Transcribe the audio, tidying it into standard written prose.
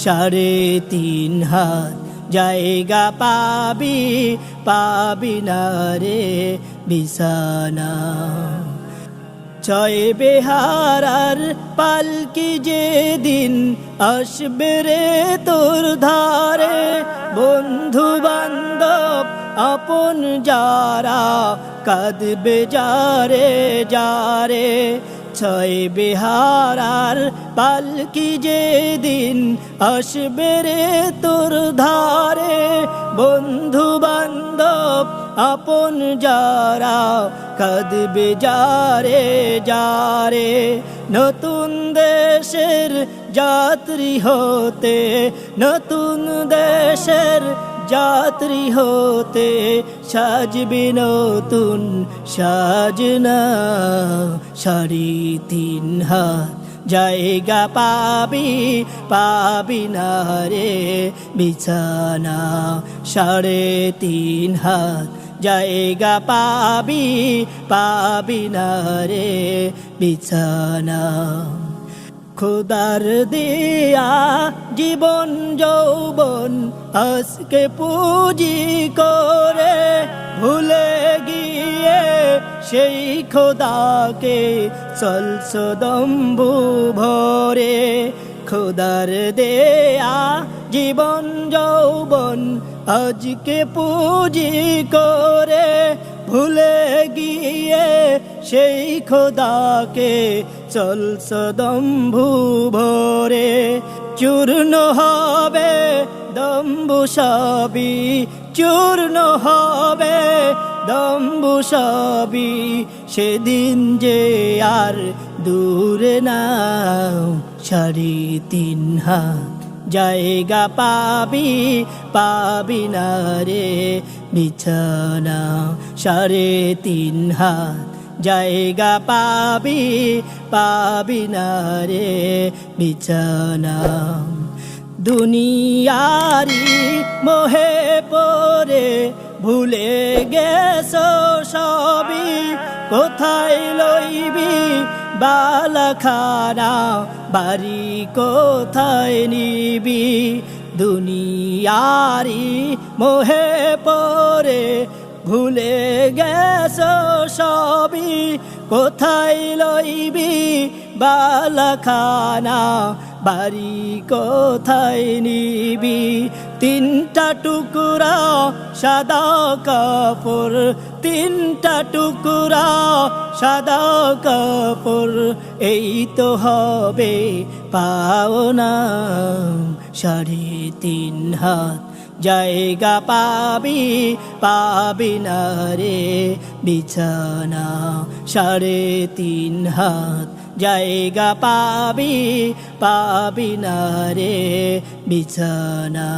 3.5 হাত জায়গা পাবি পাবি না রে বিছানা। 6 বেহারার পালকি যেদিন আসবে রে তোর ধারে, বন্ধু বান্ধব আপন যারা কাঁদবে যারে যারে। 6 বেহারার পালকি যেদিন আসবে রে তোর ধারে, বন্ধু বান্ধব আপন যারা কাঁদবে যারে যারে। নতুন দেশের যাত্রী হতে নতুন দেশের যাত্রী হতে সাজবি নতুন সাজনা। 3.5 হাত জায়গা পাবি পাবি না রে বিছানা। 3.5 হাত জায়গা পাবি পাবি না রে বিছানা। খোদার দিয়া জীবন যৌবন আজকে পুঁজি করে, ভুলে গিয়ে সেই খোদাকে চলছ দম্বু ভরে। খোদার দেয়া জীবন যৌবন আজকে পুঁজি করে, ভুলে গিয়ে সেই খোদাকে চলছ দম্ভু ভরে। চূর্ণ হবে দম্বু সবই চূর্ণ হবে দম্বু সবই, সেদিন যে আর দূরে না। 3.5 হাত জায়গা পাবি পাবি না রে বিছানা। 3.5 হাত জায়গা পাবি পাবি না রে বিছানা। দুনিয়ারি মোহে পড়ে ভুলে গেছো সবই, কোথায় লইবি বালাখানা বাড়ি কোথায় নিবি। দুনিয়ারি মোহে পড়ে ভুলে গেছো সবই, কোথায় লইবি বালাখানা বাড়ি কোথায় নিবি। 3টা টুকরা সাদা কাপড় 3টা টুকরা সাদা কাপড়, এই তো হবে পাওনা। 3.5 হাত জায়গা পাবি পাবি না রে বিছানা। 3.5 হাত জায়গা পাবি পাবি না রে বিছানা।